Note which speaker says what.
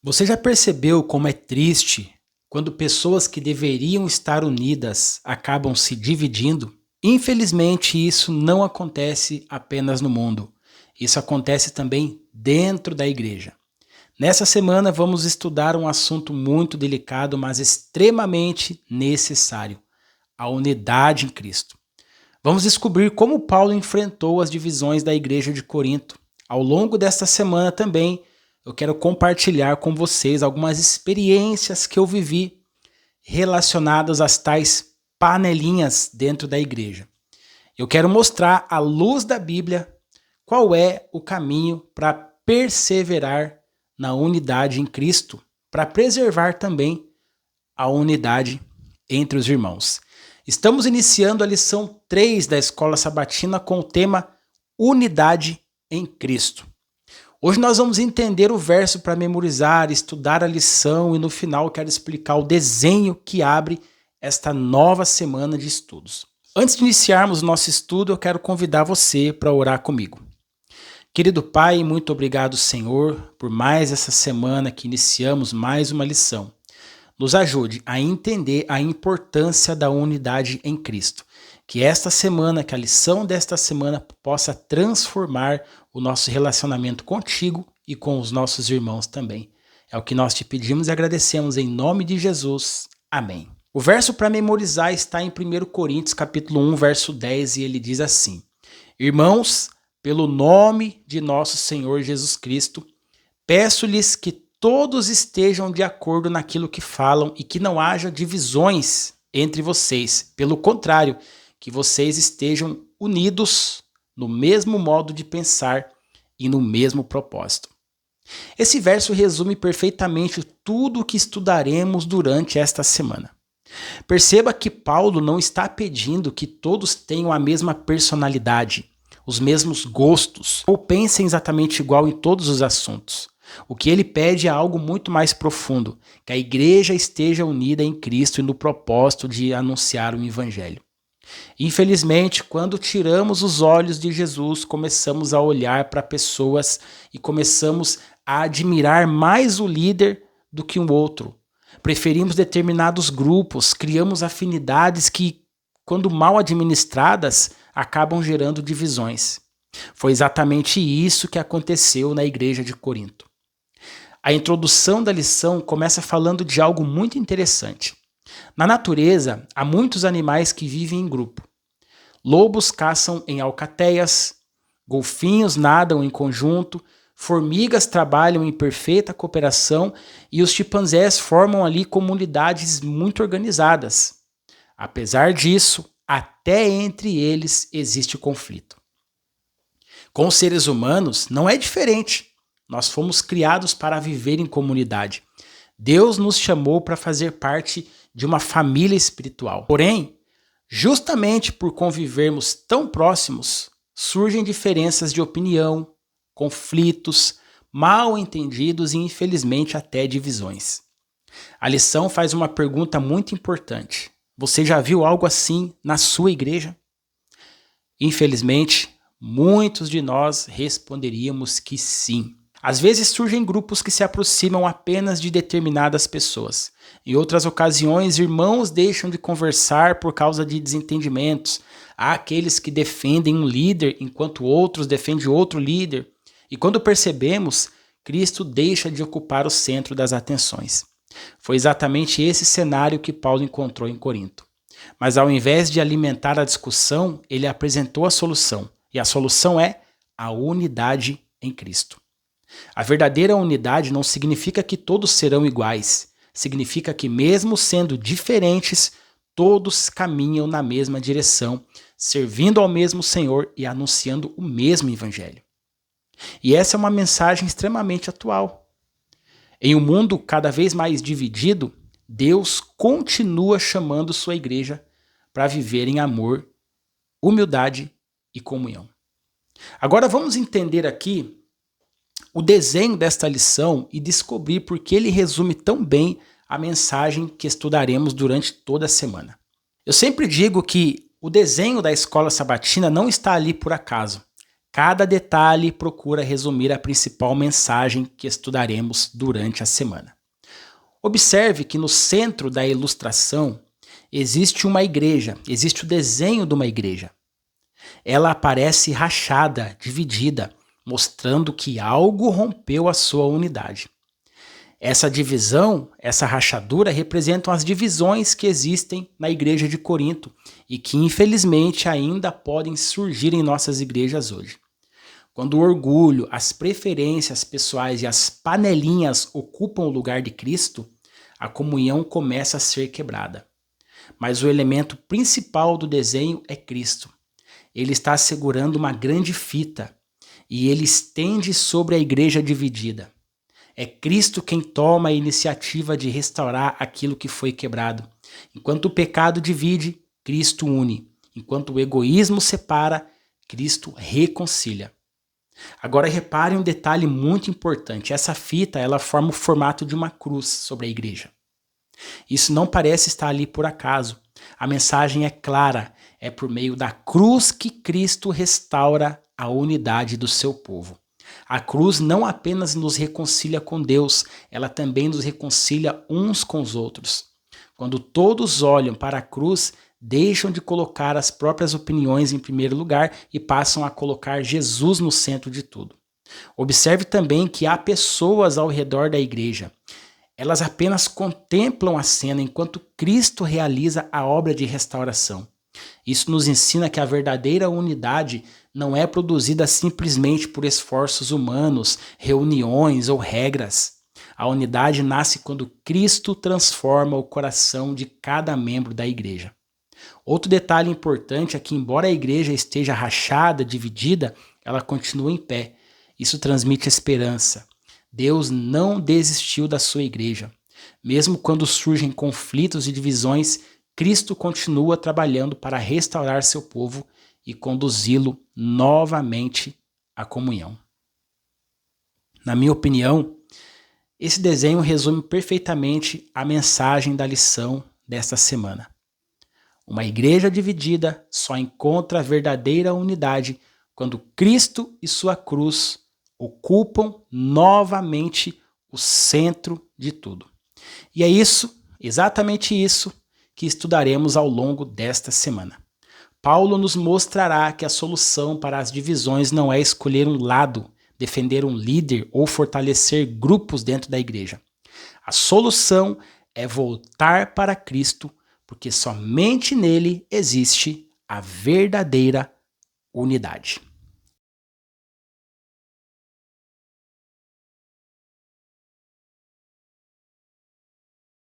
Speaker 1: Você já percebeu como é triste quando pessoas que deveriam estar unidas acabam se dividindo? Infelizmente, isso não acontece apenas no mundo. Isso acontece também dentro da igreja. Nessa semana, vamos estudar um assunto muito delicado, mas extremamente necessário: a unidade em Cristo. Vamos descobrir como Paulo enfrentou as divisões da igreja de Corinto. Ao longo desta semana também, eu quero compartilhar com vocês algumas experiências que eu vivi relacionadas às tais panelinhas dentro da igreja. Eu quero mostrar à luz da Bíblia qual é o caminho para perseverar na unidade em Cristo, para preservar também a unidade entre os irmãos. Estamos iniciando a lição 3 da Escola Sabatina com o tema Unidade em Cristo. Hoje nós vamos entender o verso para memorizar, estudar a lição e no final quero explicar o desenho que abre esta nova semana de estudos. Antes de iniciarmos o nosso estudo, eu quero convidar você para orar comigo. Querido Pai, muito obrigado, Senhor, por mais essa semana que iniciamos mais uma lição. Nos ajude a entender a importância da unidade em Cristo. Que esta semana, que a lição desta semana possa transformar o nosso relacionamento contigo e com os nossos irmãos também. É o que nós te pedimos e agradecemos em nome de Jesus. Amém. O verso para memorizar está em 1 Coríntios capítulo 1, verso 10, e ele diz assim: Irmãos, pelo nome de nosso Senhor Jesus Cristo, peço-lhes que todos estejam de acordo naquilo que falam e que não haja divisões entre vocês. Pelo contrário, que vocês estejam unidos no mesmo modo de pensar e no mesmo propósito. Esse verso resume perfeitamente tudo o que estudaremos durante esta semana. Perceba que Paulo não está pedindo que todos tenham a mesma personalidade, os mesmos gostos, ou pensem exatamente igual em todos os assuntos. O que ele pede é algo muito mais profundo, que a igreja esteja unida em Cristo e no propósito de anunciar o Evangelho. Infelizmente, quando tiramos os olhos de Jesus, começamos a olhar para pessoas e começamos a admirar mais o líder do que o outro. Preferimos determinados grupos, criamos afinidades que, quando mal administradas, acabam gerando divisões. Foi exatamente isso que aconteceu na igreja de Corinto. A introdução da lição começa falando de algo muito interessante. Na natureza, há muitos animais que vivem em grupo. Lobos caçam em alcateias, golfinhos nadam em conjunto, formigas trabalham em perfeita cooperação e os chimpanzés formam ali comunidades muito organizadas. Apesar disso, até entre eles existe conflito. Com os seres humanos não é diferente. Nós fomos criados para viver em comunidade. Deus nos chamou para fazer parte de uma família espiritual. Porém, justamente por convivermos tão próximos, surgem diferenças de opinião, conflitos, mal entendidos e, infelizmente, até divisões. A lição faz uma pergunta muito importante. Você já viu algo assim na sua igreja? Infelizmente, muitos de nós responderíamos que sim. Às vezes surgem grupos que se aproximam apenas de determinadas pessoas. Em outras ocasiões, irmãos deixam de conversar por causa de desentendimentos. Há aqueles que defendem um líder enquanto outros defendem outro líder. E quando percebemos, Cristo deixa de ocupar o centro das atenções. Foi exatamente esse cenário que Paulo encontrou em Corinto. Mas ao invés de alimentar a discussão, ele apresentou a solução. E a solução é a unidade em Cristo. A verdadeira unidade não significa que todos serão iguais. Significa que, mesmo sendo diferentes, todos caminham na mesma direção, servindo ao mesmo Senhor e anunciando o mesmo Evangelho. E essa é uma mensagem extremamente atual. Em um mundo cada vez mais dividido, Deus continua chamando sua igreja para viver em amor, humildade e comunhão. Agora vamos entender aqui o desenho desta lição e descobrir por que ele resume tão bem a mensagem que estudaremos durante toda a semana. Eu sempre digo que o desenho da escola sabatina não está ali por acaso. Cada detalhe procura resumir a principal mensagem que estudaremos durante a semana. Observe que no centro da ilustração existe uma igreja, existe o desenho de uma igreja. Ela aparece rachada, dividida, mostrando que algo rompeu a sua unidade. Essa divisão, essa rachadura, representam as divisões que existem na igreja de Corinto e que, infelizmente, ainda podem surgir em nossas igrejas hoje. Quando o orgulho, as preferências pessoais e as panelinhas ocupam o lugar de Cristo, a comunhão começa a ser quebrada. Mas o elemento principal do desenho é Cristo. Ele está segurando uma grande fita e ele estende sobre a igreja dividida. É Cristo quem toma a iniciativa de restaurar aquilo que foi quebrado. Enquanto o pecado divide, Cristo une. Enquanto o egoísmo separa, Cristo reconcilia. Agora repare um detalhe muito importante. Essa fita, ela forma o formato de uma cruz sobre a igreja. Isso não parece estar ali por acaso. A mensagem é clara. É por meio da cruz que Cristo restaura a unidade do seu povo. A cruz não apenas nos reconcilia com Deus, ela também nos reconcilia uns com os outros. Quando todos olham para a cruz, deixam de colocar as próprias opiniões em primeiro lugar e passam a colocar Jesus no centro de tudo. Observe também que há pessoas ao redor da igreja. Elas apenas contemplam a cena enquanto Cristo realiza a obra de restauração. Isso nos ensina que a verdadeira unidade não é produzida simplesmente por esforços humanos, reuniões ou regras. A unidade nasce quando Cristo transforma o coração de cada membro da igreja. Outro detalhe importante é que, embora a igreja esteja rachada, dividida, ela continua em pé. Isso transmite esperança. Deus não desistiu da sua igreja. Mesmo quando surgem conflitos e divisões, Cristo continua trabalhando para restaurar seu povo e conduzi-lo novamente à comunhão. Na minha opinião, esse desenho resume perfeitamente a mensagem da lição desta semana. Uma igreja dividida só encontra a verdadeira unidade quando Cristo e sua cruz ocupam novamente o centro de tudo. E é isso, exatamente isso, que estudaremos ao longo desta semana. Paulo nos mostrará que a solução para as divisões não é escolher um lado, defender um líder ou fortalecer grupos dentro da igreja. A solução é voltar para Cristo, porque somente nele existe a verdadeira unidade.